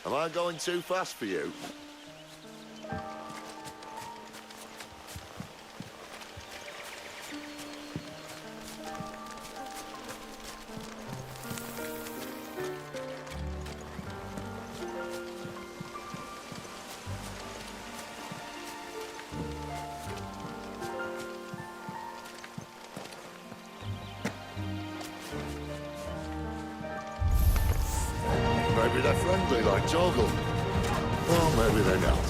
Am I going too fast for you? Maybe they're friendly like Torgal. Or maybe they're not.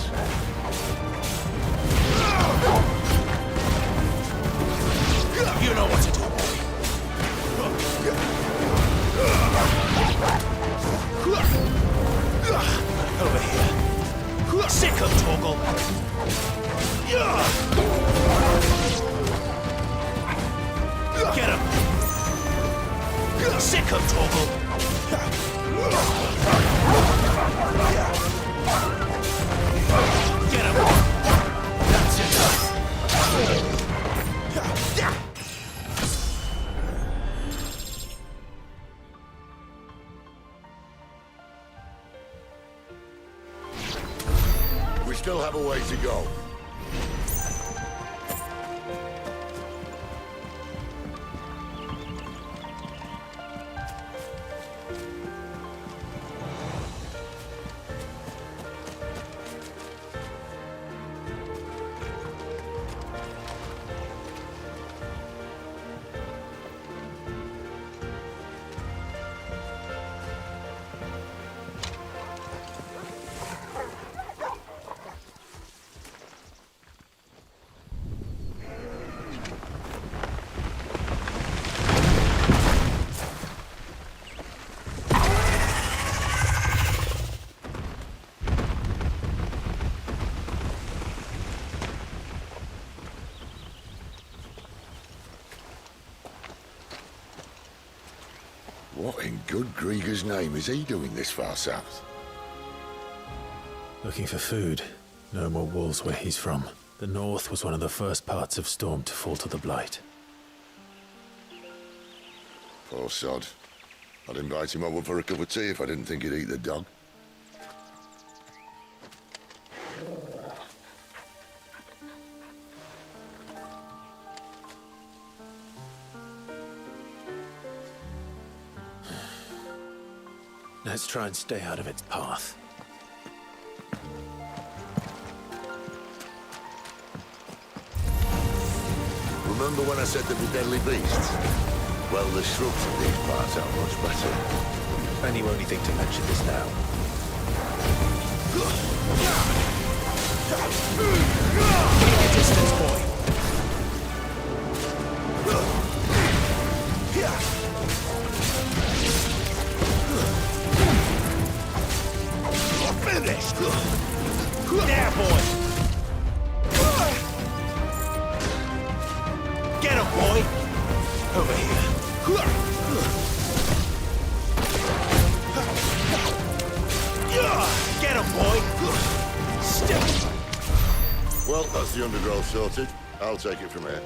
You know what to do, boy. Over here. Sick of Torgal. Get him. Sick of Torgal. Get him! That's it! We still have a way to go. What in good Grieger's name is he doing this far south? Looking for food. No more wolves where he's from. The north was one of the first parts of Storm to fall to the Blight. Poor sod. I'd invite him over for a cup of tea if I didn't think he'd eat the dog. Let's try and stay out of its path. Remember when I said there were deadly beasts? Well, the shrubs of these parts are much better. And you only think to mention this now. Keep your distance, boy. Finished! There, boy! Get him, boy! Over here. Get him, boy! Still. Well, that's the undergrowth sorted. I'll take it from here.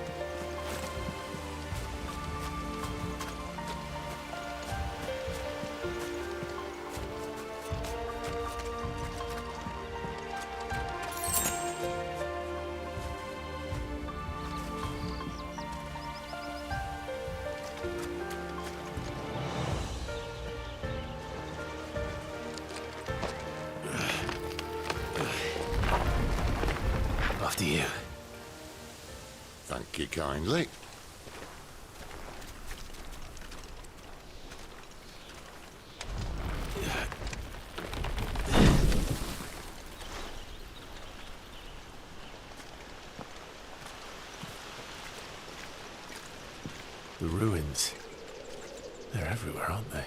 After you. Thank you kindly. The ruins. They're everywhere, aren't they?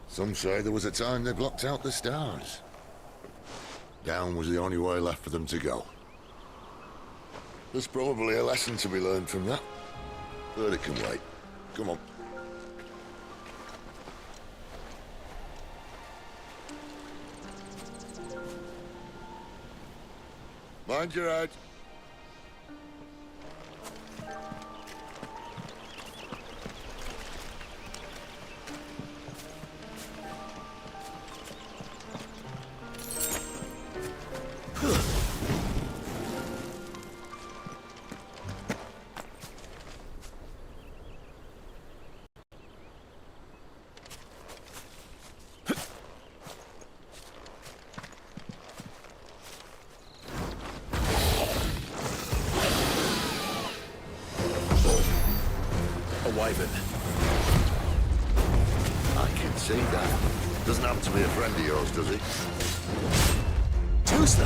Some say there was a time they blocked out the stars. Down was the only way left for them to go. There's probably a lesson to be learned from that. But it can wait. Come on. Mind your head. wyvern. I can see that. Doesn't happen to be a friend of yours, does he? Too slow.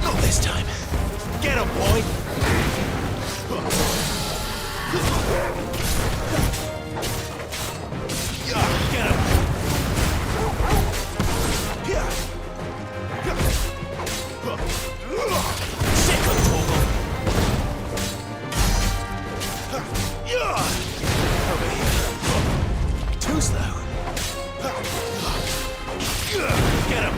Not this time. Get him, boy! Get him! Sick of Torgal! Over here. Too slow. Get him!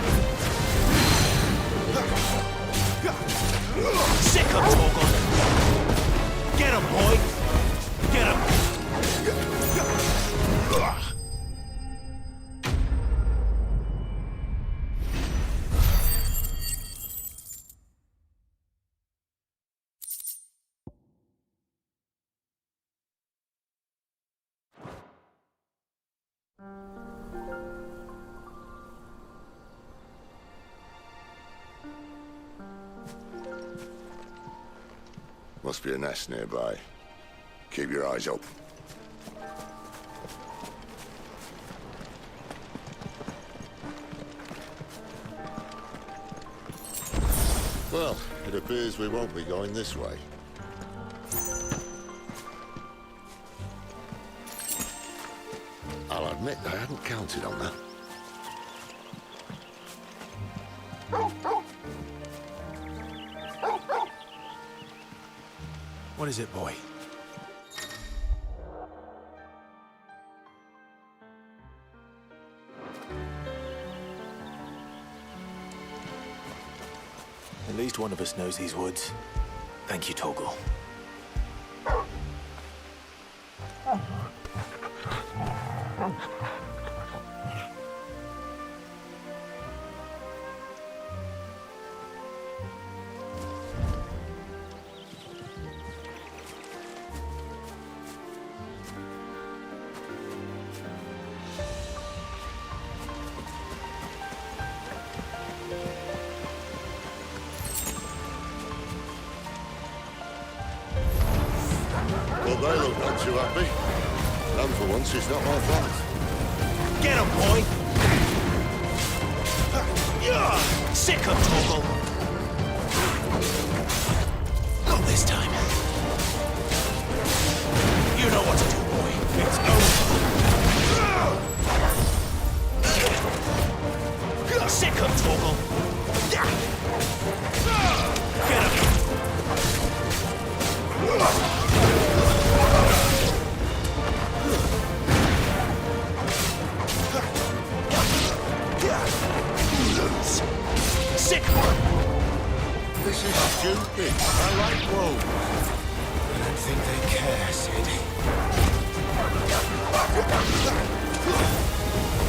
Sick of Torgal! Get him, boy! Get him! Must be a nest nearby. Keep your eyes open. Well, it appears we won't be going this way. I'll admit I hadn't counted on that. What is it, boy? At least one of us knows these woods. Thank you, Torgal. Well, they look not too happy. And for once, it's not my fault. Get him, boy! Sick of Torgal! Not this time. You know what to do, boy. It's over. Sick of Torgal! Get him! Sick one! This is stupid. I like wolves. I don't think they care, Sid.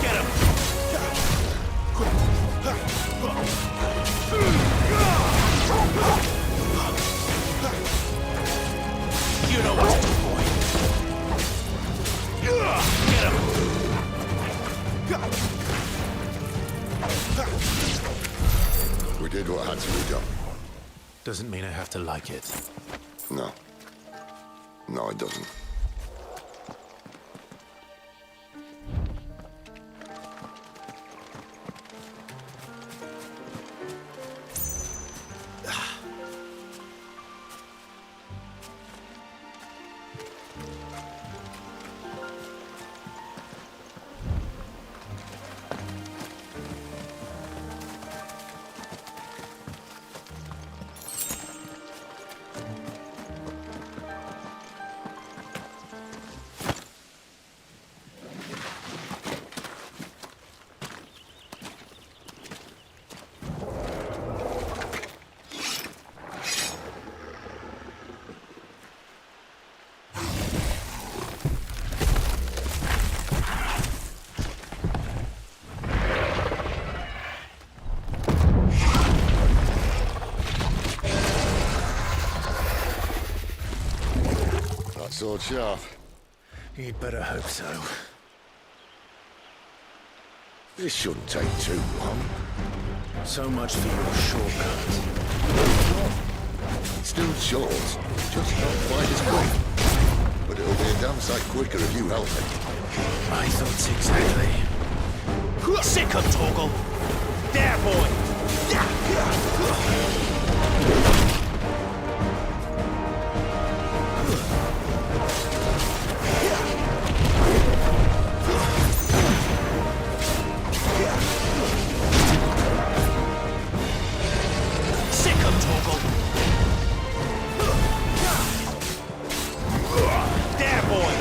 Get him! You know what to do, boy. Get him! We did what had to be done. Doesn't mean I have to like it. No. No, it doesn't. Sword sharp. You'd better hope so. This shouldn't take too long. So much for your shortcut. It's still short, just not quite as quick. But it'll be a damn sight quicker if you help me. My thoughts exactly. Sick of Torgal. There, boy. Sick of Torgal. There, boy.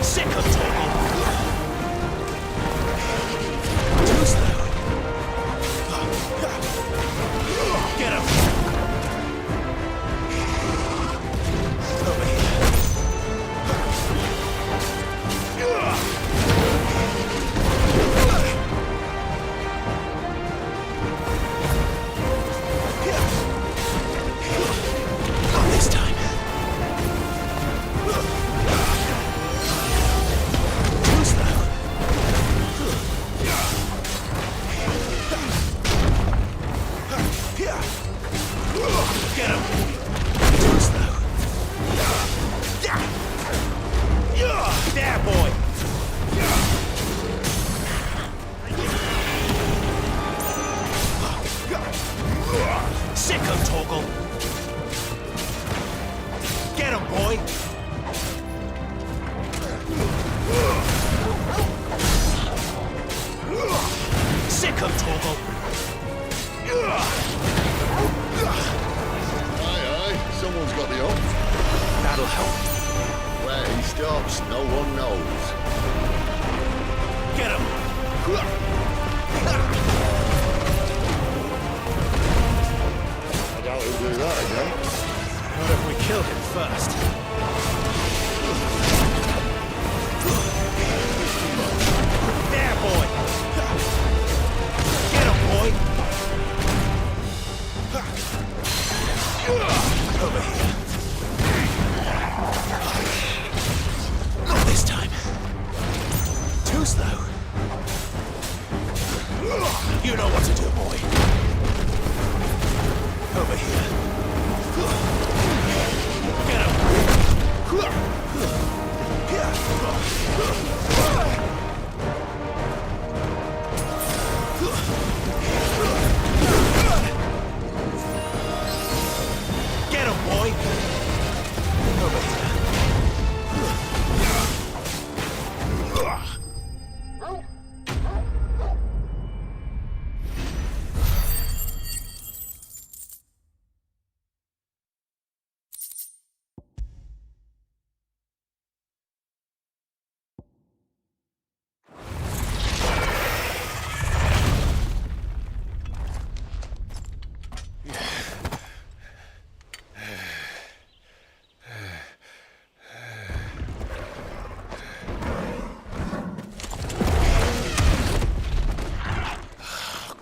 Sick of Torgal. Too slow. Get him. Over here. Not this time. Too slow. Get him. Too slow. There, boy. Sick of Torgal. Get him, boy. Sick of Torgal. Aye, someone's got the up. That'll help. Where he stops, no one knows. Get him. I doubt he'll do that again. Not if we kill him first. There, boy. Get him, boy. Over here. Not this time. Too slow. You know what to do, boy. Over here. Get him. Get him, boy. Over here.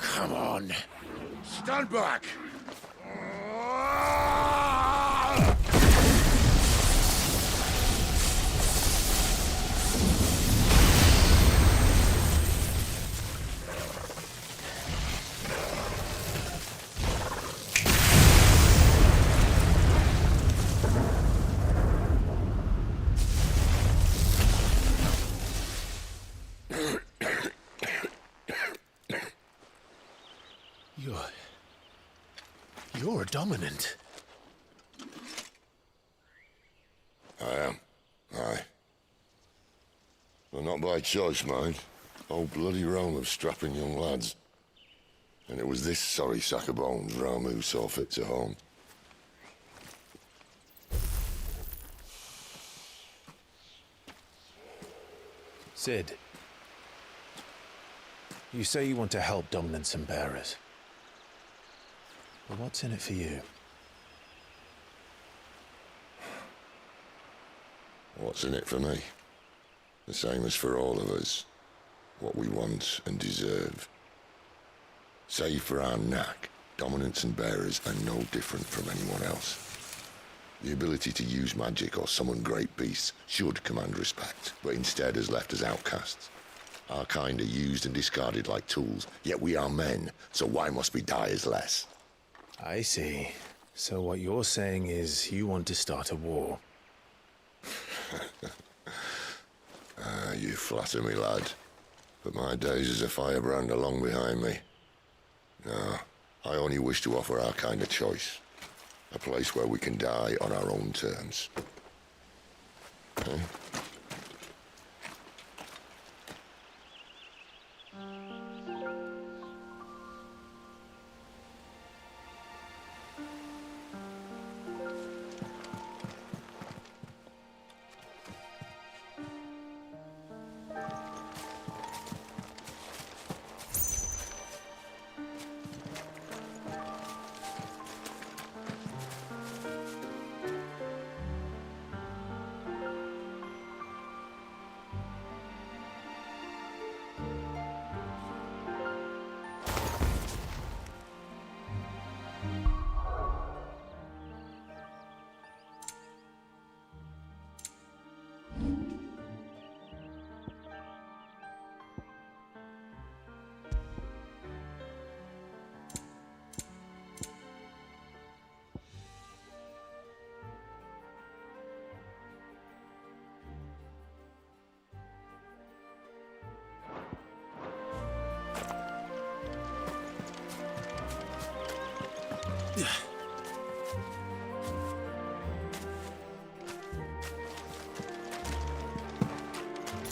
Come on. Stand back! You're a dominant. I am. Aye. Well, not by choice, mind. Whole bloody realm of strapping young lads. And it was this sorry sack of bones Ramu saw fit to home. Sid, you say you want to help dominants and bearers. But what's in it for you? What's in it for me? The same as for all of us. What we want and deserve. Save for our knack, dominants and bearers are no different from anyone else. The ability to use magic or summon great beasts should command respect, but instead has left us outcasts. Our kind are used and discarded like tools, yet we are men, so why must we die as less? I see. So what you're saying is you want to start a war. You flatter me, lad. But my days as a firebrand are long behind me. No, I only wish to offer our kind a choice. A place where we can die on our own terms. Huh?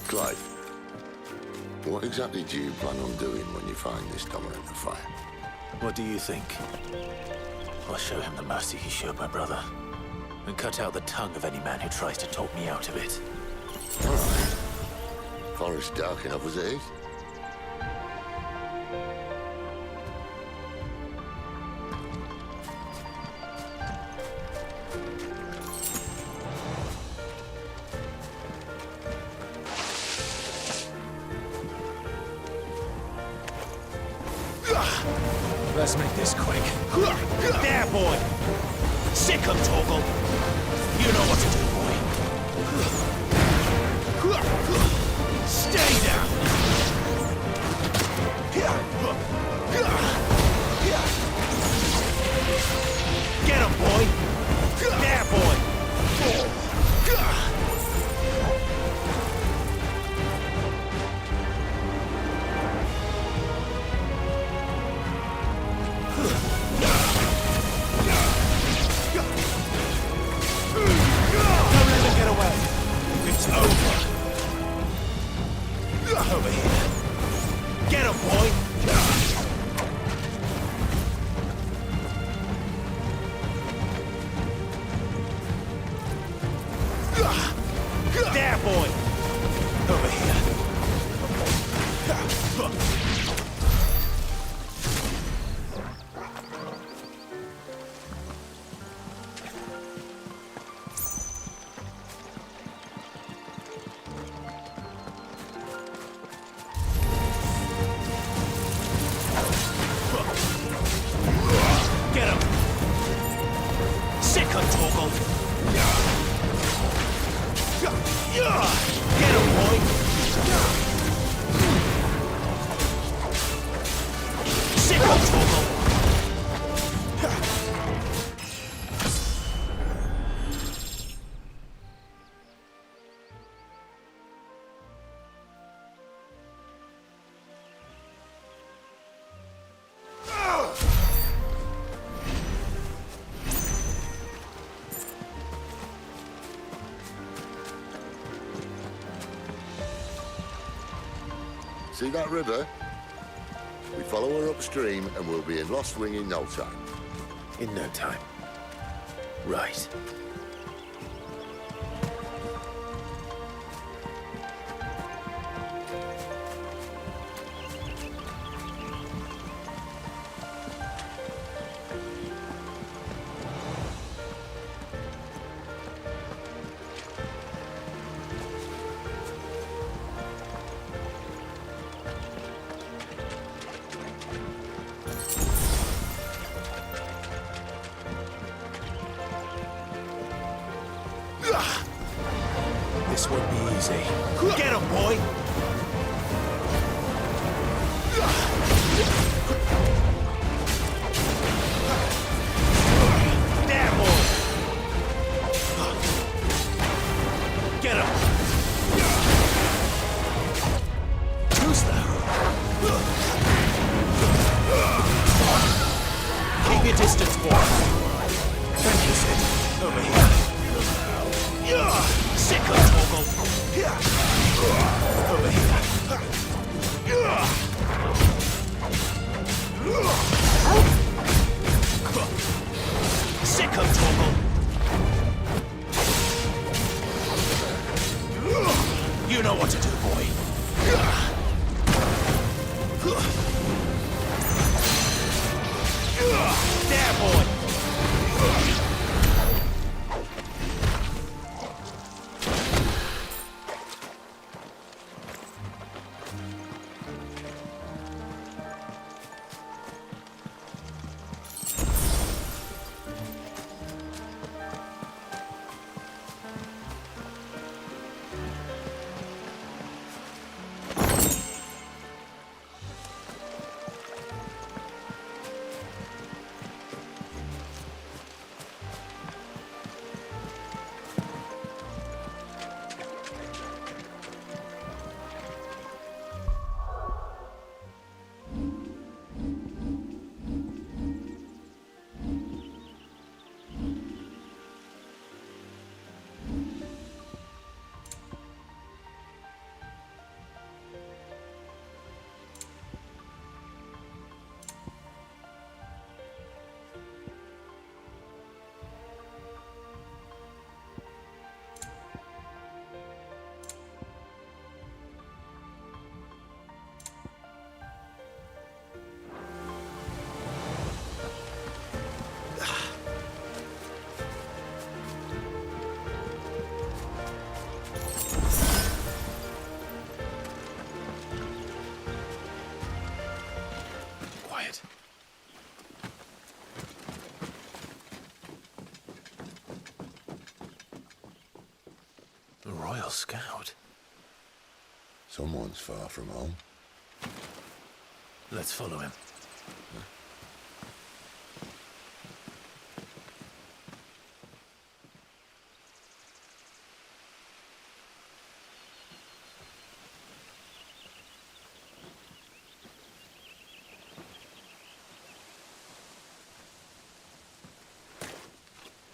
Clive, what exactly do you plan on doing when you find this dominant of fire? What do you think? I'll show him the mercy he showed my brother, and cut out the tongue of any man who tries to talk me out of it. All right. Forest dark enough as it is. Let's make this quick. There, boy! Sick 'em, Torgal! You know what to do, boy. Stay down! Get 'em, boy! There, boy! Over here. Get him, boy! There, boy! Over here. Get him! Sick of Torgal! Get him, boy! Sick of Torgal! See that river? We follow her upstream and we'll be in Lost Wing in no time. In no time. Right. This won't be easy. Get him, boy! There, boy! Get him! Too slow. Keep your distance, boy. Thank you, Sid. Over here. Sick of Torgal. Over here. Sick of Torgal. You know what to do, boy. There, boy. Quiet. A Royal Scout. Someone's far from home. Let's follow him.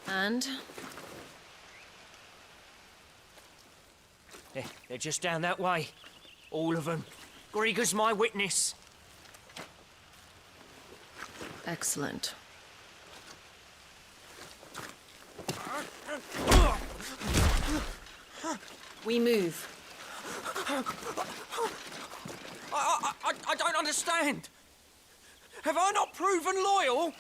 And? They're just down that way. All of them. Grieger's my witness. Excellent. We move. I don't understand. Have I not proven loyal?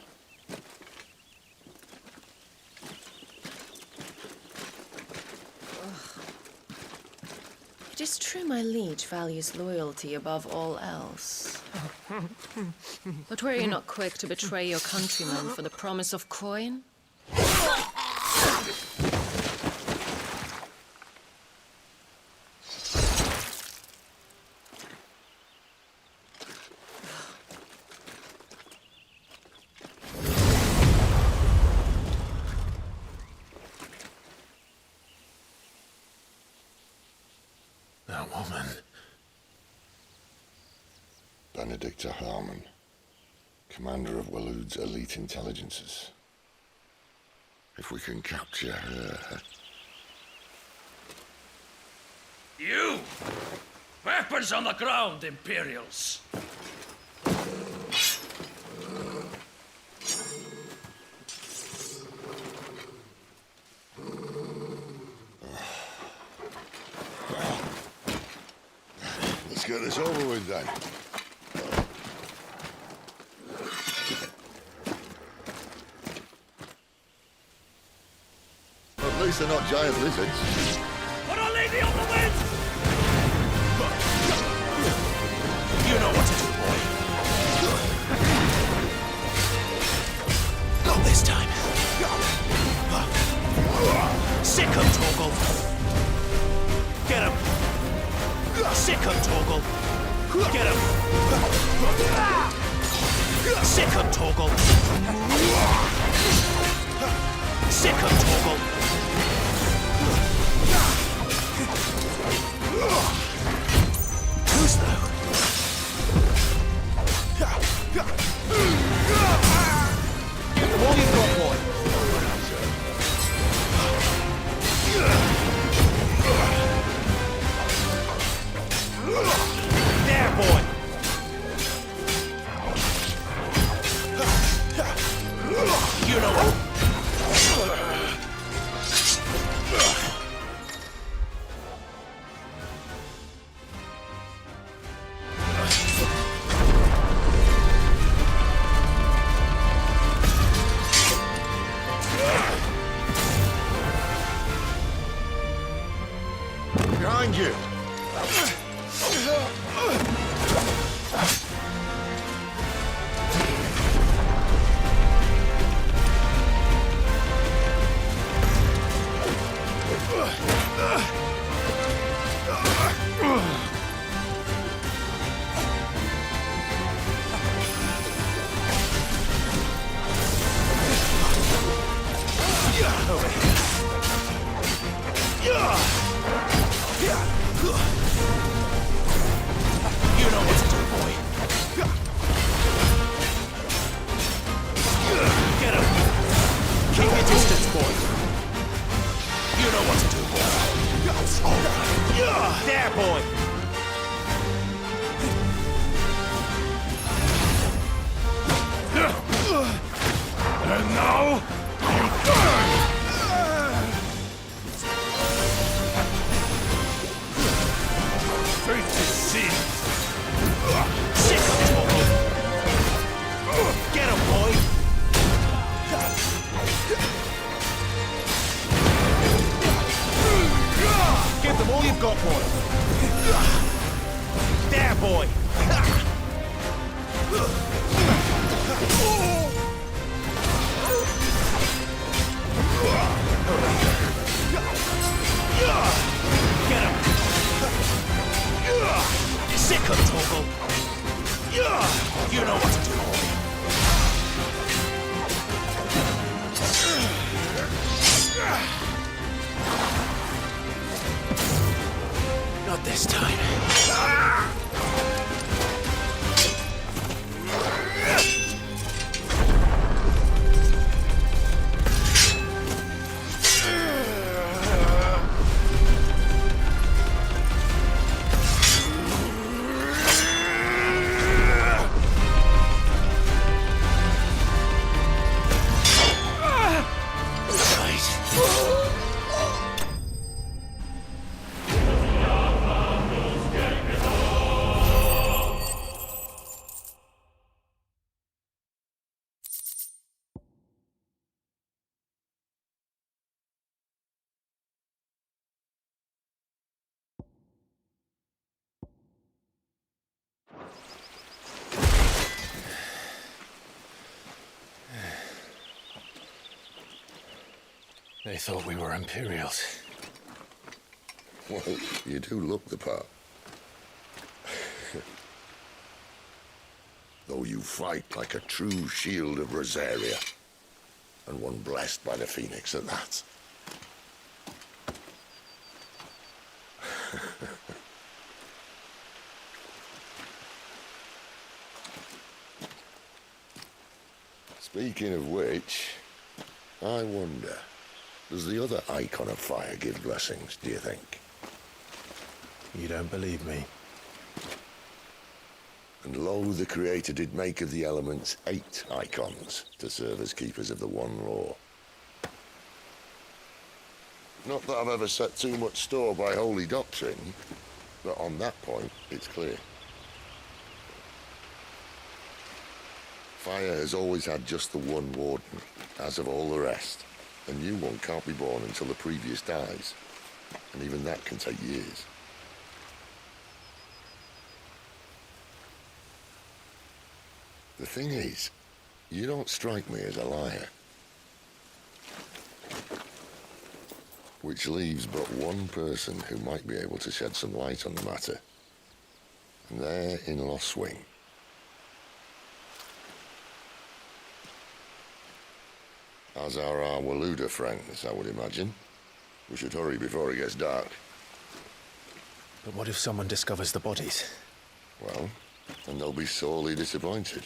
It is true my liege values loyalty above all else. But were you not quick to betray your countrymen for the promise of coin? That woman. Benedicta Harmon, commander of Waloed's elite intelligences. If we can capture her... You! Weapons on the ground, Imperials! Let's get this over with then. At least they're not giant lizards. Put a lady on the wind! You know what to do, boy. Not this time. Sick of Torgal. Sick of Torgal! Sick of Torgal! Who's though? Get the wall you've got, boy! There, boy! You know what? Behind you! You know what to do, boy. Get him. Keep your distance, boy. You know what to do, boy. There, boy. And now, you die! Fate is sealed. Sick of Torgal. Get him, boy. Give them all you've got, boy. There, boy. Get him. Sick of Torgal. You know what to do, boy. Not this time. They thought we were Imperials. Well, you do look the part. Though you fight like a true shield of Rosaria. And one blessed by the Phoenix at that. Speaking of which, I wonder, does the other icon of fire give blessings, do you think? You don't believe me? And lo, the Creator did make of the elements 8 icons to serve as keepers of the one law. Not that I've ever set too much store by holy doctrine, but on that point, it's clear. Fire has always had just the one warden, as of all the rest. A new one can't be born until the previous dies, and even that can take years. The thing is, you don't strike me as a liar. Which leaves but one person who might be able to shed some light on the matter. And they're in Lost Wing. As are our Waluda friends, I would imagine. We should hurry before it gets dark. But what if someone discovers the bodies? Well, then they'll be sorely disappointed.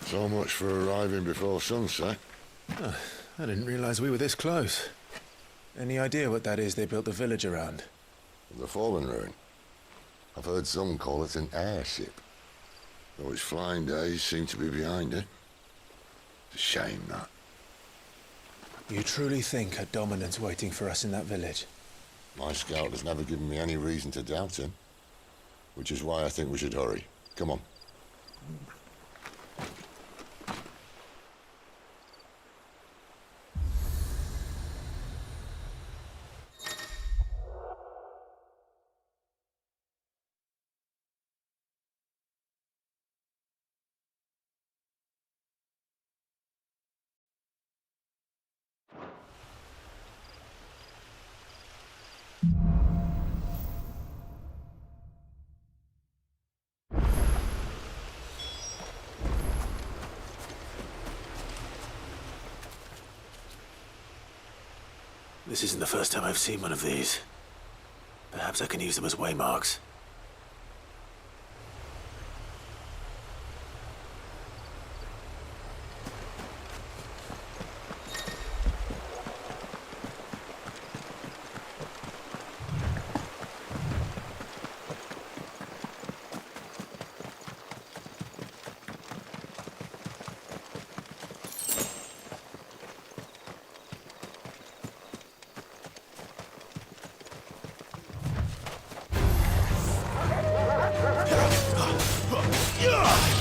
So much for arriving before sunset. I didn't realize we were this close. Any idea what that is they built the village around? The fallen ruin. I've heard some call it an airship. Though its flying days seem to be behind it. It's a shame, that. You truly think a dominant's waiting for us in that village? My scout has never given me any reason to doubt him. Which is why I think we should hurry. Come on. This isn't the first time I've seen one of these. Perhaps I can use them as waymarks.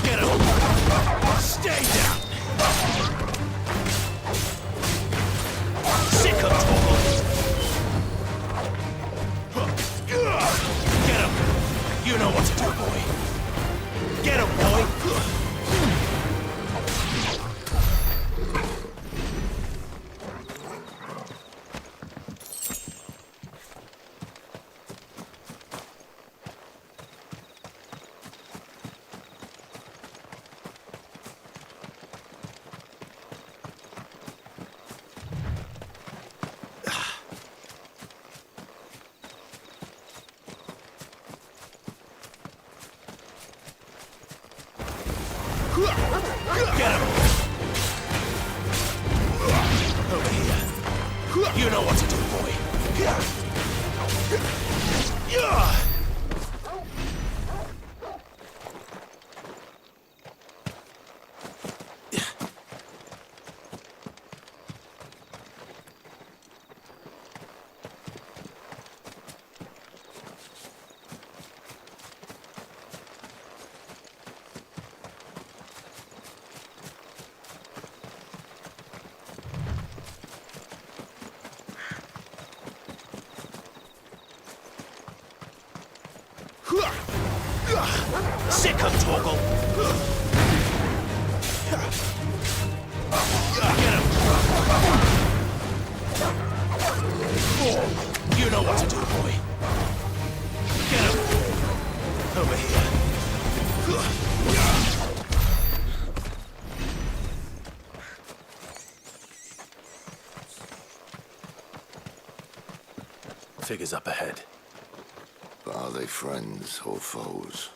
Get him! Stay down! Sick of Torgal! Get him! You know what to do, boy! Get him, boy! Get him! Over here. You know what to do, boy. Sick of Torgal! Get him! You know what to do, boy. Get him! Over here. figures up ahead. But are they friends or foes?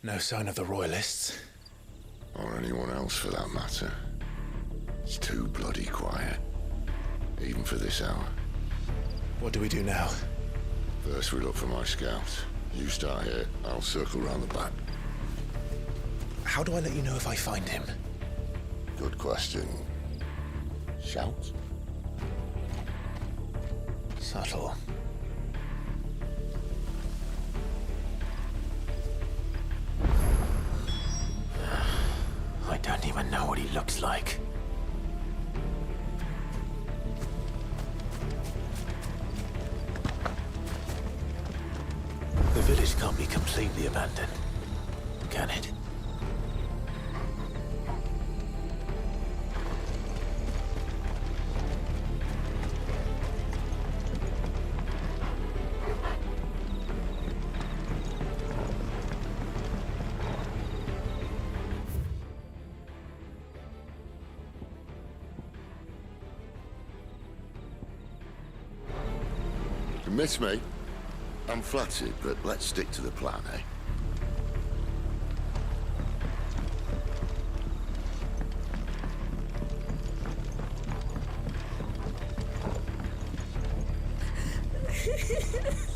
No sign of the Royalists. Or anyone else for that matter. It's too bloody quiet. Even for this hour. What do we do now? First we look for my scouts. You start here, I'll circle round the back. How do I let you know if I find him? Good question. Shout? Subtle. I don't even know what he looks like. The village can't be completely abandoned, can it? You miss me? I'm flattered, but let's stick to the plan, eh?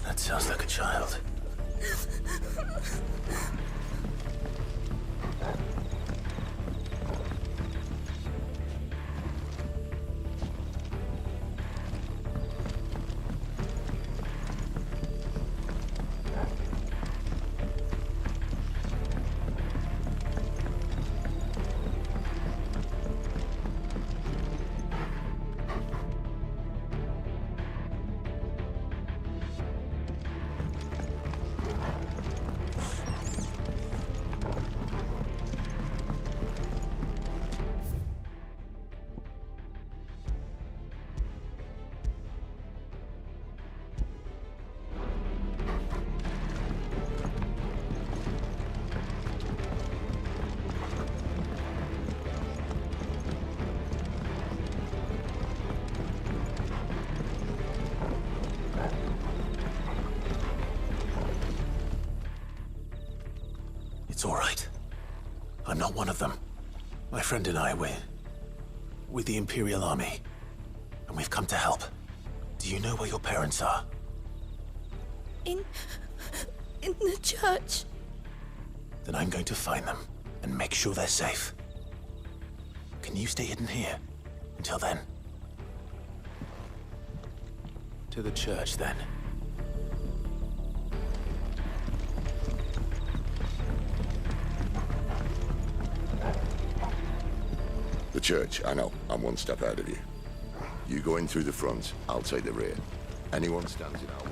That sounds like a child. It's all right. I'm not one of them. My friend and I, we're with the Imperial Army. And we've come to help. Do you know where your parents are? In the church. Then I'm going to find them and make sure they're safe. Can you stay hidden here until then? To the church, then. The church, I know. I'm one step ahead of you. You go in through the front, I'll take the rear. Anyone stands in our way.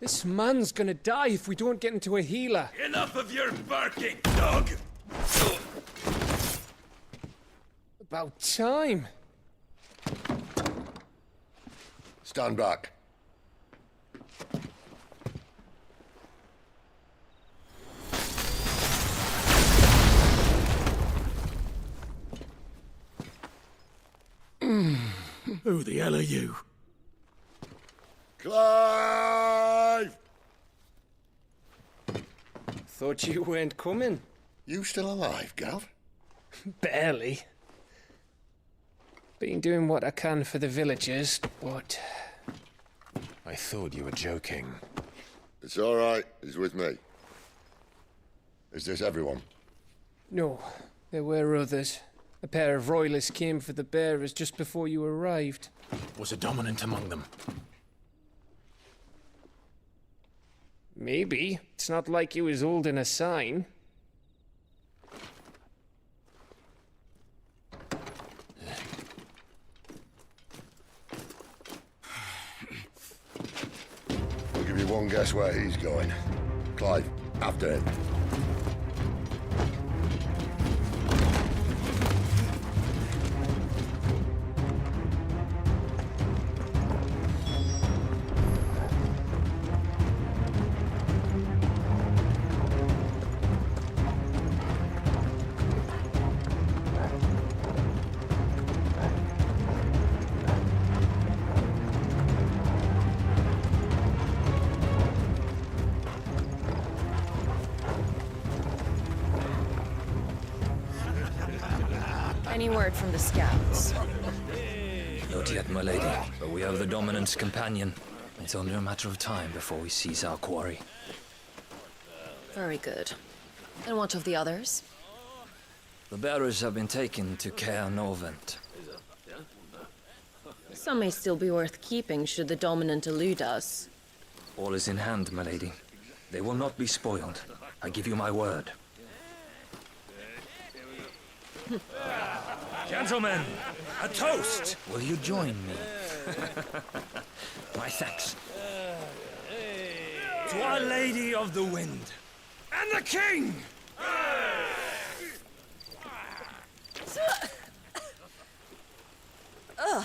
This man's gonna die if we don't get into a healer. Enough of your barking, dog! About time. Stand back. Who the hell are you? Clive! Thought you weren't coming. You still alive, Gav? Barely. Been doing what I can for the villagers, but... I thought you were joking. It's all right. He's with me. Is this everyone? No, there were others. A pair of royalists came for the bearers just before you arrived. Was a dominant among them? Maybe. It's not like he was holding a sign. I'll give you one guess where he's going. Clive, after him. Any word from the scouts? Not yet, my lady, but we have the Dominant's companion. It's only a matter of time before we seize our quarry. Very good. And what of the others? The bearers have been taken to Caer Novent. Some may still be worth keeping should the Dominant elude us. All is in hand, my lady. They will not be spoiled. I give you my word. Gentlemen, a toast! Will you join me? My thanks. To Our Lady of the Wind and the King! Ugh.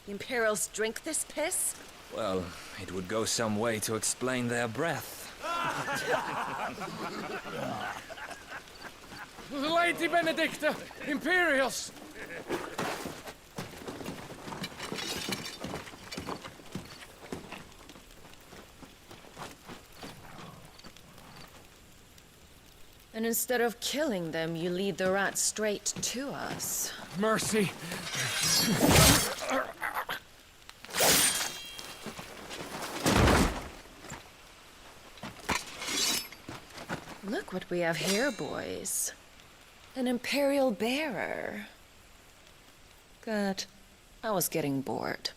The Imperials drink this piss? Well, it would go some way to explain their breath. Lady Benedicta! Imperials! And instead of killing them, you lead the rats straight to us. Mercy! Look what we have here, boys. An Imperial bearer. Good. I was getting bored.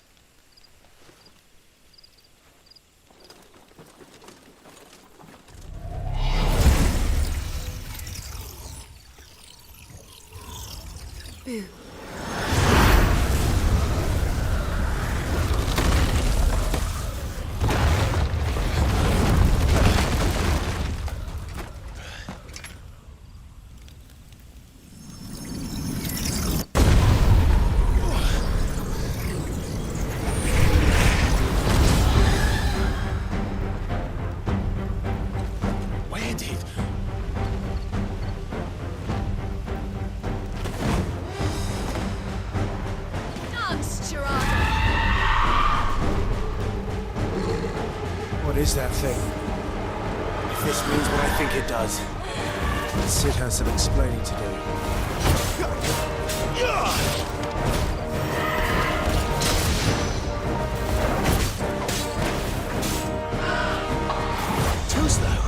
Boo. What is that thing? If this means what I think it does, Sid has some explaining to do. Too slow.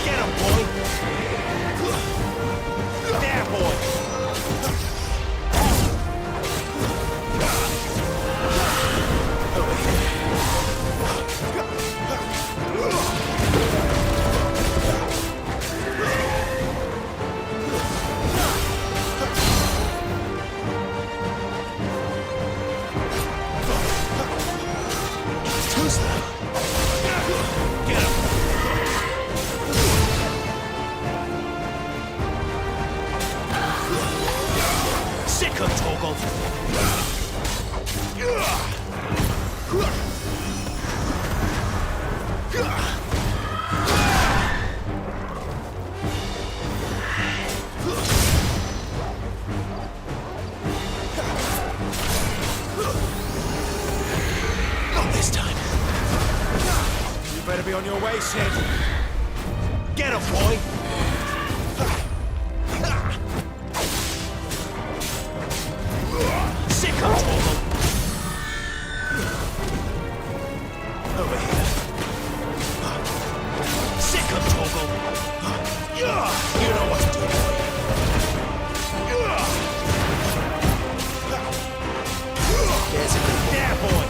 Get him, boy! There, boy! Over here. better be on your way, Sid. Get him, boy! Sick of trouble! Over here. Sick of trouble! You know what to do, boy. There's a good there, boy!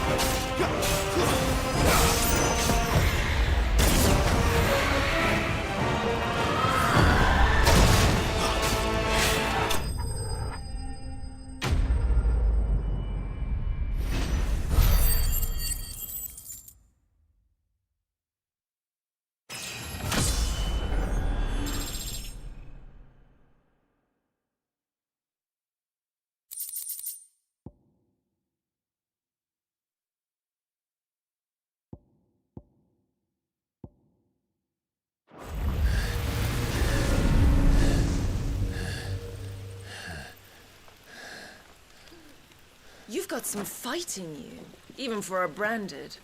You've got some fight in you, even for a branded.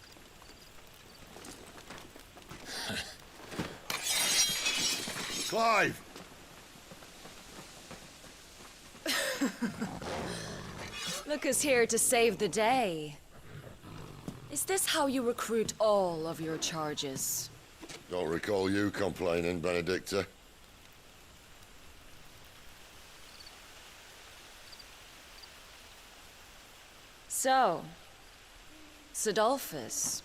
Clive! Look who's here to save the day. Is this how you recruit all of your charges? Don't recall you complaining, Benedicta. So, Sidolphus,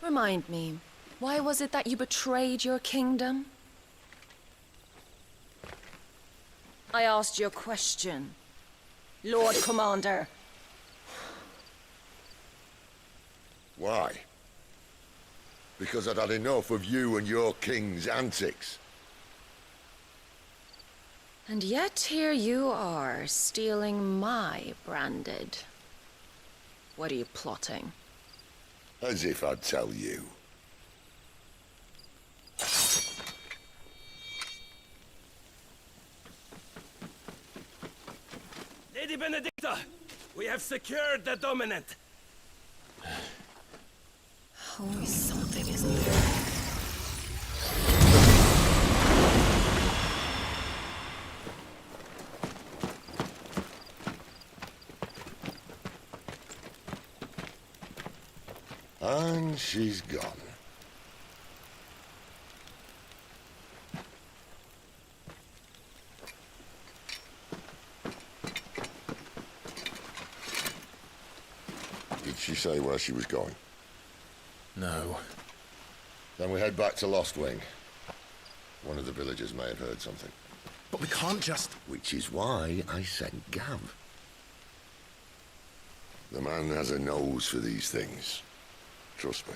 remind me, why was it that you betrayed your kingdom? I asked you a question, Lord Commander. Why? Because I'd had enough of you and your king's antics. And yet here you are, stealing my branded. What are you plotting? As if I'd tell you. Lady Benedicta, we have secured the dominant. Always something, isn't there? And she's gone. Did she say where she was going? No. Then we head back to Lost Wing. One of the villagers may have heard something. But we can't just... Which is why I sent Gav. The man has a nose for these things. Trust me.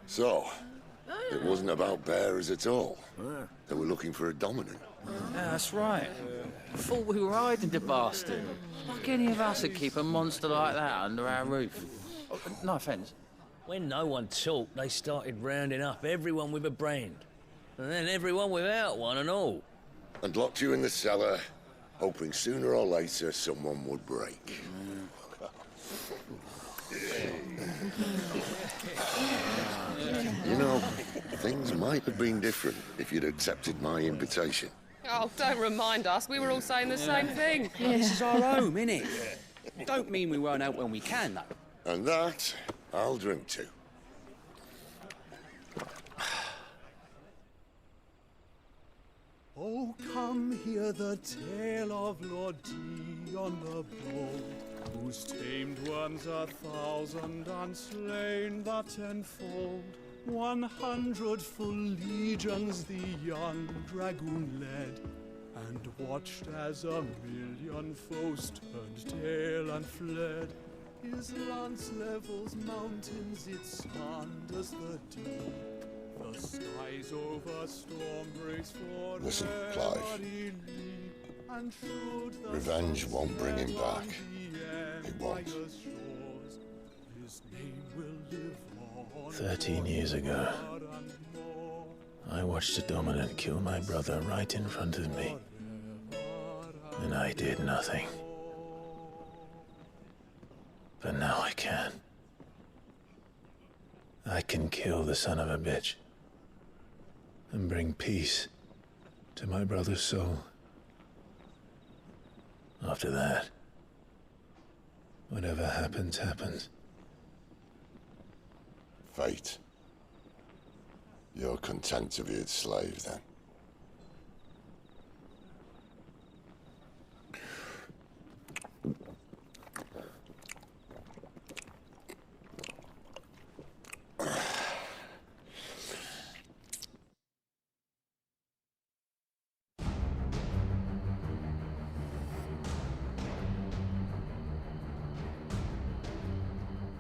So, it wasn't about bearers at all. They were looking for a dominant. Yeah, that's right. Thought we were hiding the bastard. Like any of us would keep a monster like that under our roof. Oh, no offence. When no one talked, they started rounding up everyone with a brand. And then everyone without one and all. And locked you in the cellar, hoping sooner or later someone would break. You know, things might have been different if you'd accepted my invitation. Oh, don't remind us. We were all saying the same thing. This is our home, innit? Don't mean we won't out when we can, though. And that, I'll drink to. Oh, come hear the tale of Lord Dion the Bold, whose tamed worms 1,000 and slain the tenfold. 100 full legions the young dragoon led, and watched as 1,000,000 foes turned tail and fled. His lance levels mountains, it slanders the deep. The skies over storm breaks for Listen, Clive. every leap. and should the Revenge won't bring him back. It won't. His name will live on 13 years ago, I watched a dominant kill my brother right in front of me. And I did nothing. But now I can. I can kill the son of a bitch and bring peace to my brother's soul. After that, whatever happens, happens. Fate. You're content to be its slave, then?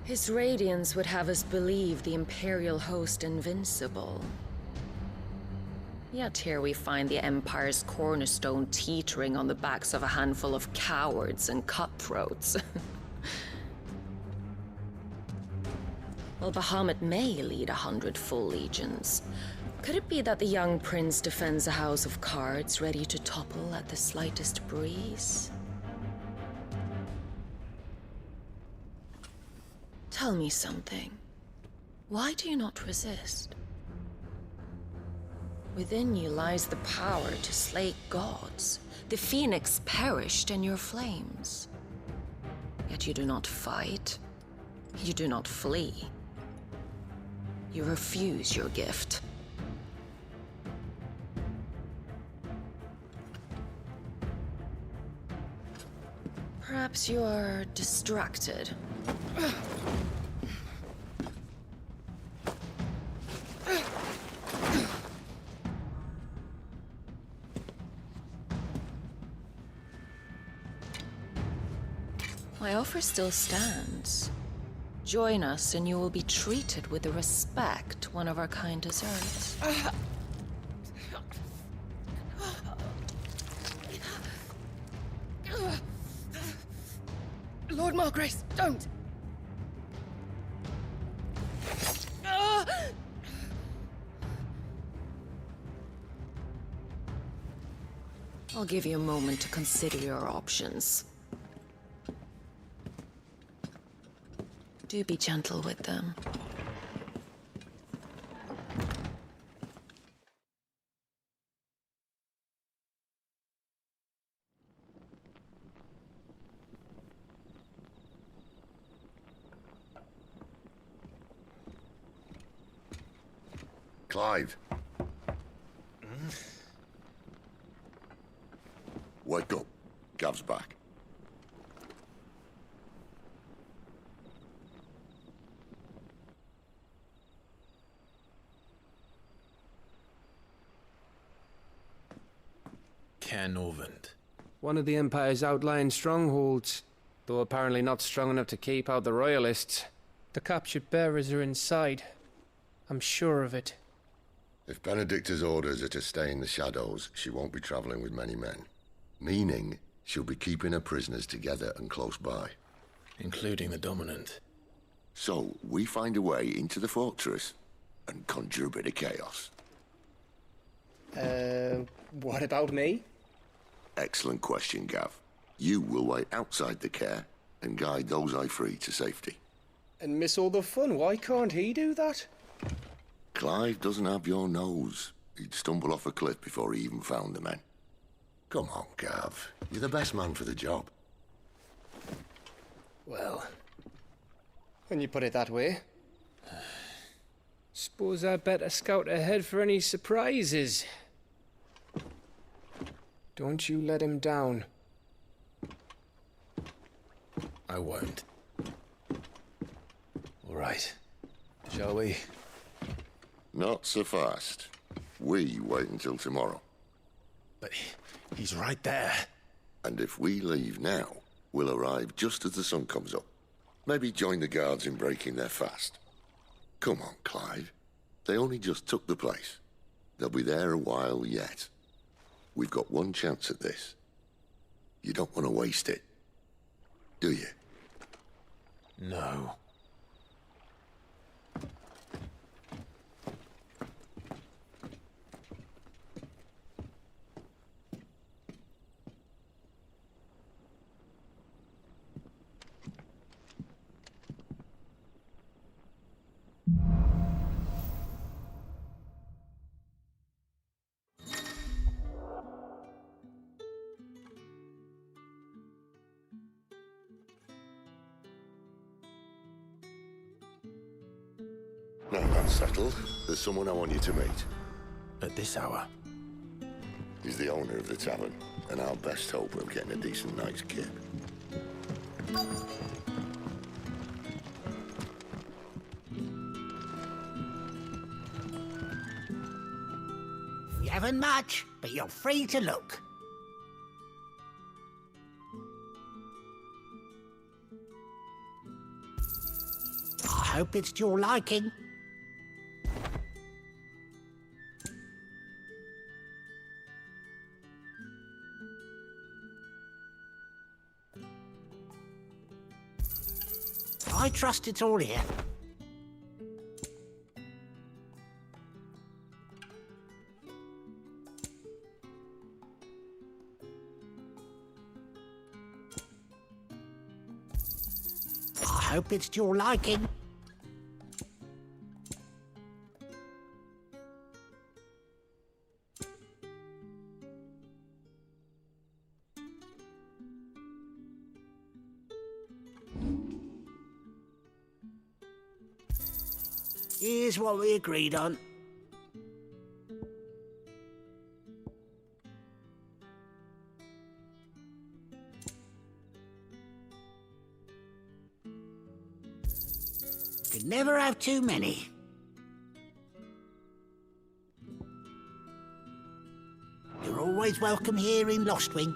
His radiance would have us believe the Imperial host invincible. Yet here we find the Empire's cornerstone teetering on the backs of a handful of cowards and cutthroats. Well, Bahamut may lead 100 full legions. Could it be that the young prince defends a house of cards ready to topple at the slightest breeze? Tell me something. Why do you not resist? Within you lies the power to slay gods. The phoenix perished in your flames. Yet you do not fight. You do not flee. You refuse your gift. Perhaps you are distracted. My offer still stands. Join us and you will be treated with the respect one of our kind deserves. Lord Margrace, don't! I'll give you a moment to consider your options. Do be gentle with them. Clive. Wake up. Gav's back. Canovant. One of the Empire's outlying strongholds, though apparently not strong enough to keep out the Royalists. The captured bearers are inside. I'm sure of it. If Benedicta's orders are to stay in the shadows, she won't be traveling with many men. Meaning, she'll be keeping her prisoners together and close by. Including the Dominant. So, we find a way into the fortress and conjure a bit of chaos. What about me? Excellent question, Gav. You will wait outside the care and guide those I free to safety. And miss all the fun. Why can't he do that? Clive doesn't have your nose. He'd stumble off a cliff before he even found the men. Come on, Gav. You're the best man for the job. Well, when you put it that way. Suppose I'd better scout ahead for any surprises. Don't you let him down. I won't. All right. Shall we? Not so fast. We wait until tomorrow. But he's right there. And if we leave now, we'll arrive just as the sun comes up. Maybe join the guards in breaking their fast. Come on, Clive. They only just took the place. They'll be there a while yet. We've got one chance at this. You don't want to waste it, do you? No. Now that's settled, there's someone I want you to meet. At this hour? He's the owner of the tavern, and our best hope of getting a decent night's kip. We haven't much, but you're free to look. I hope it's to your liking. I trust it's all here. I hope it's to your liking. Here's what we agreed on. Could never have too many. You're always welcome here in Lostwing.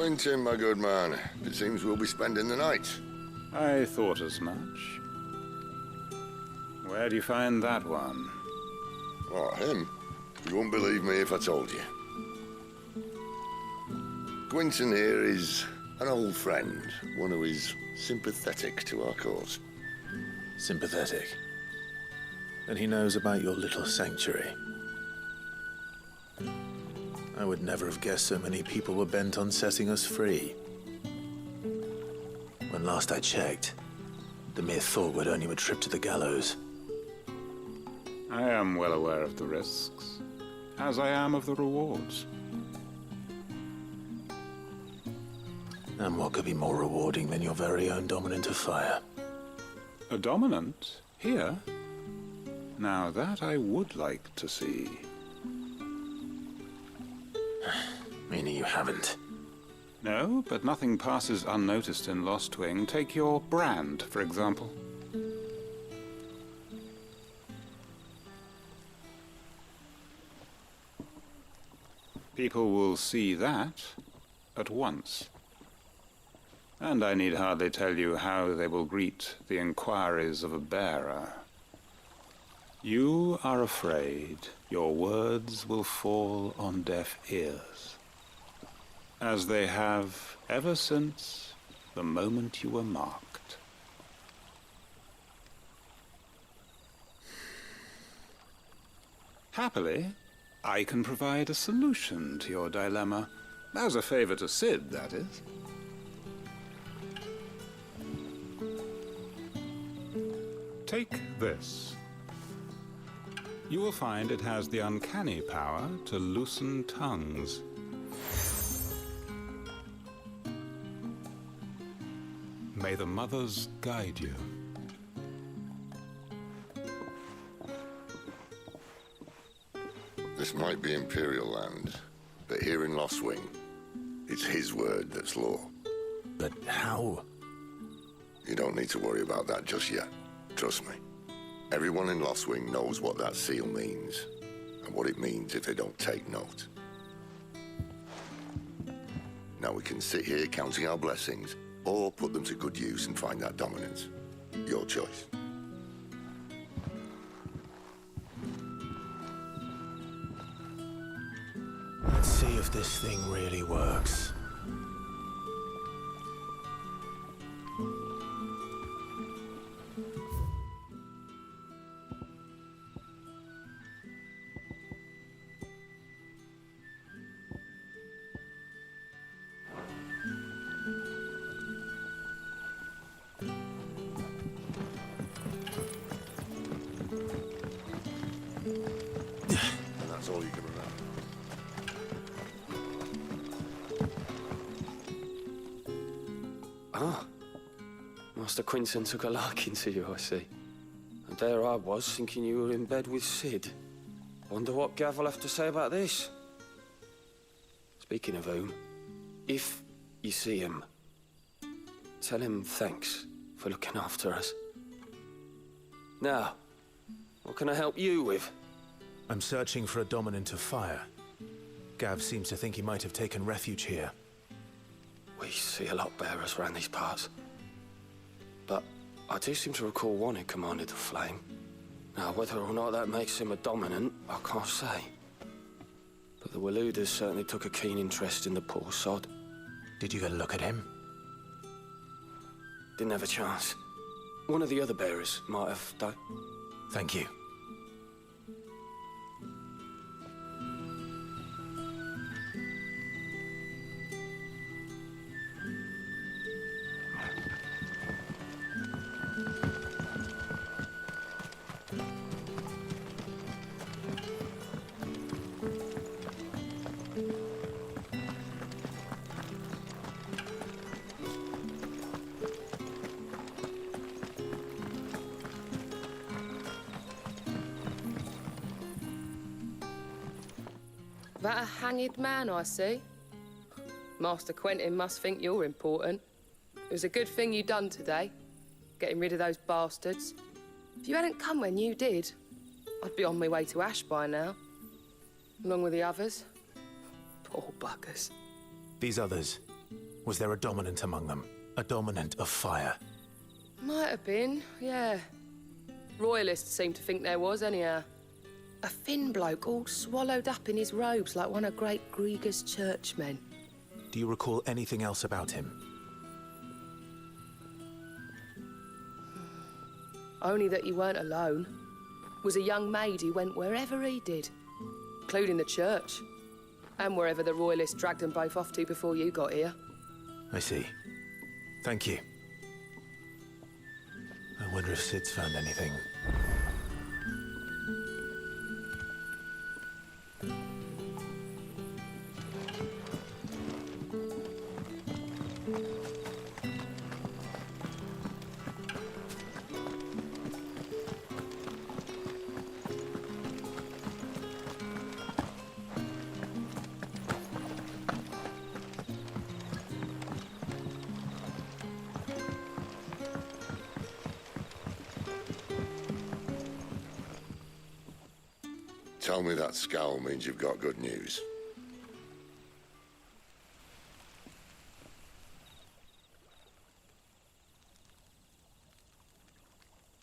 Quentin, my good man. It seems we'll be spending the night. I thought as much. Where do you find that one? What, him? You wouldn't believe me if I told you. Quentin here is an old friend, one who is sympathetic to our cause. Sympathetic? And he knows about your little sanctuary. I would never have guessed so many people were bent on setting us free. When last I checked, the mere thought would earn you a trip to the gallows. I am well aware of the risks, as I am of the rewards. And what could be more rewarding than your very own dominant of fire? A dominant? Here? Now that I would like to see. Meaning you haven't? No, but nothing passes unnoticed in Lostwing. Take your brand, for example. People will see that at once. And I need hardly tell you how they will greet the inquiries of a bearer. You are afraid your words will fall on deaf ears, as they have ever since the moment you were marked. Happily, I can provide a solution to your dilemma. As a favor to Sid, that is. Take this. You will find it has the uncanny power to loosen tongues. May the mothers guide you. This might be Imperial land, but here in Lost Wing, it's his word that's law. But how? You don't need to worry about that just yet. Trust me. Everyone in Lost Wing knows what that seal means, and what it means if they don't take note. Now we can sit here counting our blessings, or put them to good use and find that dominance. Your choice. Let's see if this thing really works. And that's all you can remember. Ah, Master Quinton took a liking to you, I see. And there I was, thinking you were in bed with Sid. Wonder what Gav will have to say about this. Speaking of whom, if you see him, tell him thanks for looking after us. Now, what can I help you with? I'm searching for a dominant of fire. Gav seems to think he might have taken refuge here. We see a lot bearers around these parts. But I do seem to recall one who commanded the flame. Now, whether or not that makes him a dominant, I can't say. But the Waluders certainly took a keen interest in the poor sod. Did you get a look at him? Didn't have a chance. One of the other bearers might have done. Thank you. That a hanged man I see? Master Quentin must think you're important. It was a good thing you done today, getting rid of those bastards. If you hadn't come when you did, I'd be on my way to Ash by now, along with the others. Poor buggers. These others, was there a dominant among them? A dominant of fire? Might have been, yeah. Royalists seem to think there was, anyhow. A thin bloke all swallowed up in his robes like one of Great Grieger's churchmen. Do you recall anything else about him? Only that he weren't alone. Was a young maid who went wherever he did, including the church, and wherever the Royalists dragged them both off to before you got here. I see. Thank you. I wonder if Sid's found anything. Tell me that scowl means you've got good news.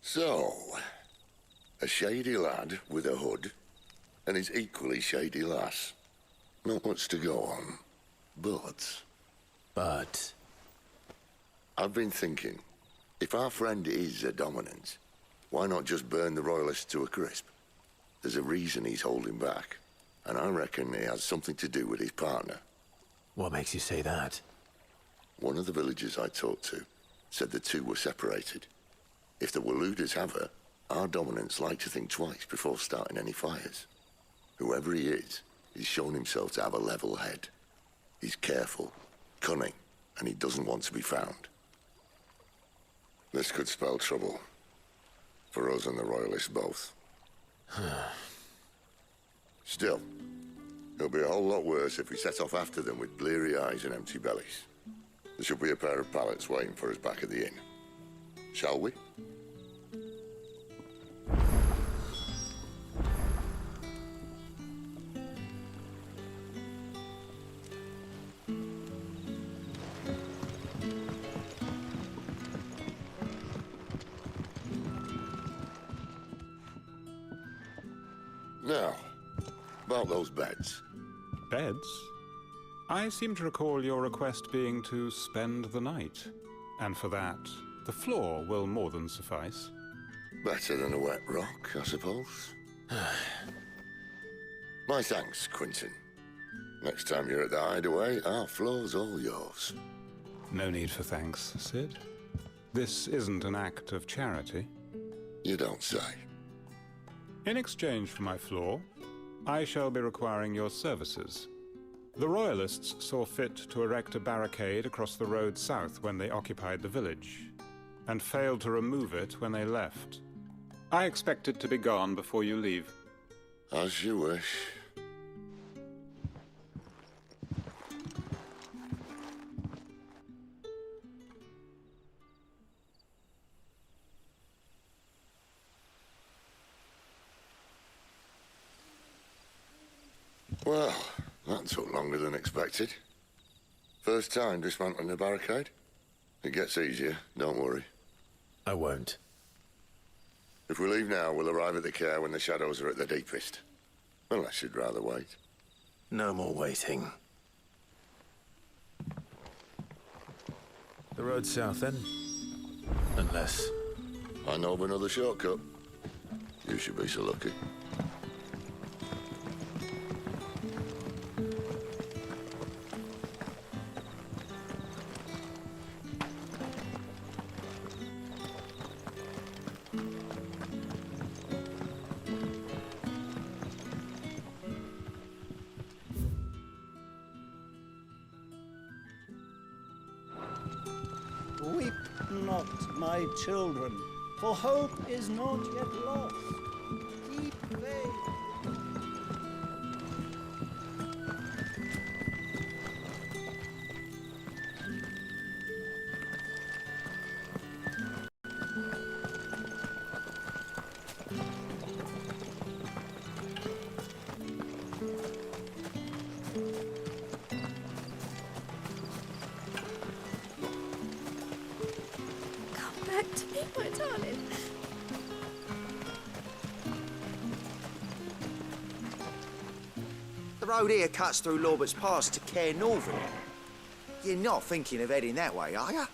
So, a shady lad with a hood, and his equally shady lass. Not much to go on, but... But... I've been thinking, if our friend is a dominant, why not just burn the Royalists to a crisp? There's a reason he's holding back, and I reckon it has something to do with his partner. What makes you say that? One of the villagers I talked to said the two were separated. If the Waluders have her, our dominants like to think twice before starting any fires. Whoever he is, he's shown himself to have a level head. He's careful, cunning, and he doesn't want to be found. This could spell trouble. For us and the Royalists both. Still, it'll be a whole lot worse if we set off after them with bleary eyes and empty bellies. There should be a pair of pallets waiting for us back at the inn. Shall we? Now, about those beds. Beds? I seem to recall your request being to spend the night. And for that, the floor will more than suffice. Better than a wet rock, I suppose. My thanks, Quinton. Next time you're at the hideaway, our floor's all yours. No need for thanks, Sid. This isn't an act of charity. You don't say. In exchange for my floor, I shall be requiring your services. The Royalists saw fit to erect a barricade across the road south when they occupied the village, and failed to remove it when they left. I expect it to be gone before you leave. As you wish. Well, that took longer than expected. First time dismantling a barricade? It gets easier, don't worry. I won't. If we leave now, we'll arrive at the care when the shadows are at their deepest. Unless you'd rather wait. No more waiting. The road south, then? Unless... I know of another shortcut. You should be so lucky. Weep not, my children, for hope is not yet lost. Keep faith. Back to me, my darling. The road here cuts through Lorbert's Pass to Care Northern. You're not thinking of heading that way, are you?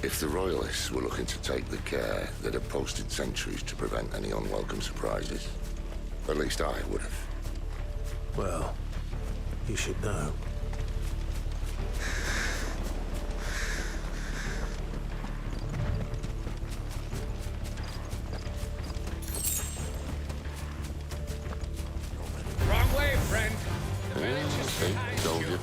If the Royalists were looking to take the care, they'd have posted sentries to prevent any unwelcome surprises. At least I would have. Well, you should know. Wrong way, friend. The Yeah, village is okay, behind told you. you.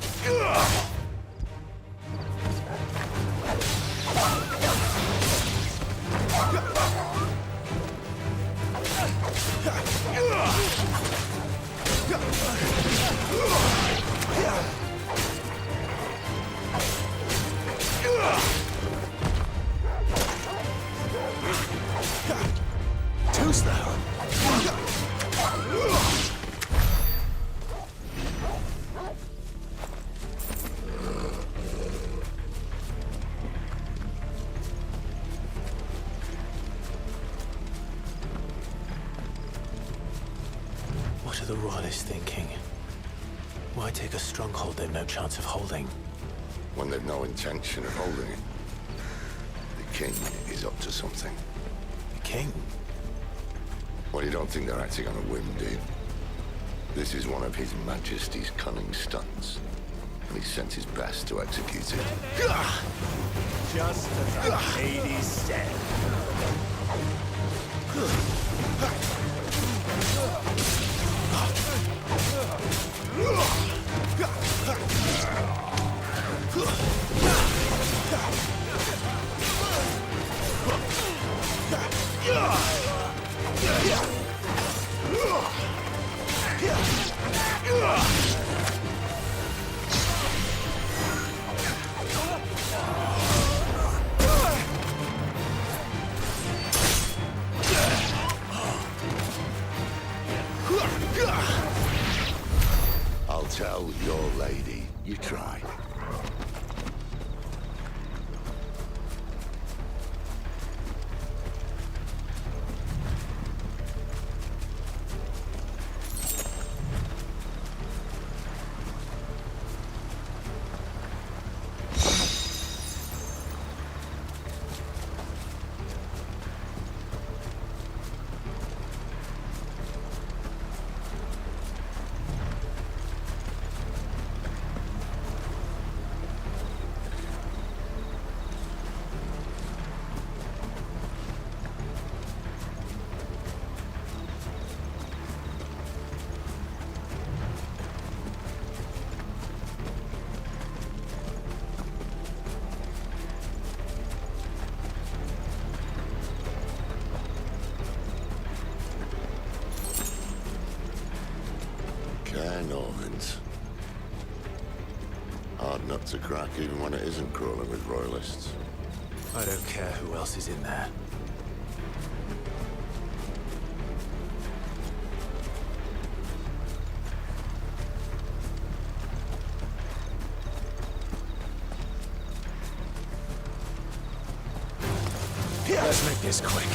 Too slow. the Royalists thinking? Why take a stronghold they've no chance of holding? When they've no intention of holding it. The king is up to something. The king? Well, you don't think they're acting on a whim, do you? This is one of His Majesty's cunning stunts. And he sent his best to execute it. Just as Hades said. I'll tell your lady. You try. Norvins. Hard nut to crack even when it isn't crawling with royalists. I don't care who else is in there. Let's make this quick.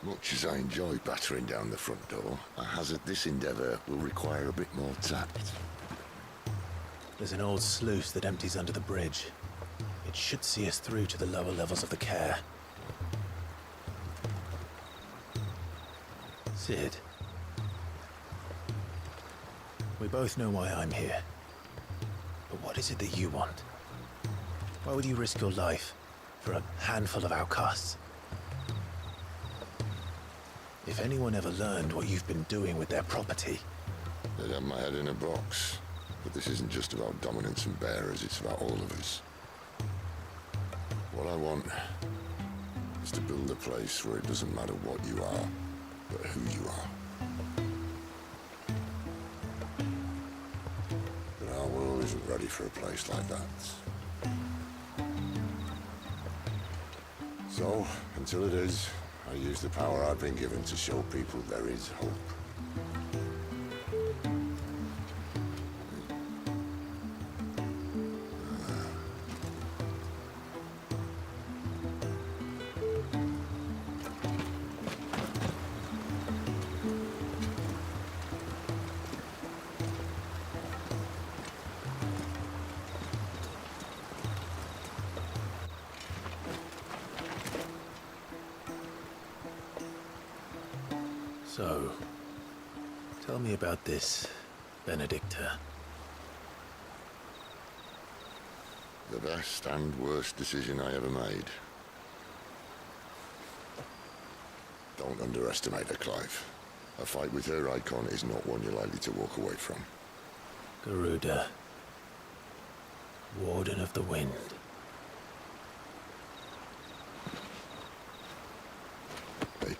Much as I enjoy battering down the front door, I hazard this endeavour will require a bit more tact. There's an old sluice that empties under the bridge. It should see us through to the lower levels of the care. Sid. We both know why I'm here. But what is it that you want? Why would you risk your life for a handful of outcasts? If anyone ever learned what you've been doing with their property... They'd have my head in a box. But this isn't just about dominance and bearers, it's about all of us. What I want is to build a place where it doesn't matter what you are, but who you are. But our world isn't ready for a place like that. So, until it is, I use the power I've been given to show people there is hope. So, tell me about this, Benedicta. The best and worst decision I ever made. Don't underestimate her, Clive. A fight with her icon is not one you're likely to walk away from. Garuda. Warden of the Wind. Hey,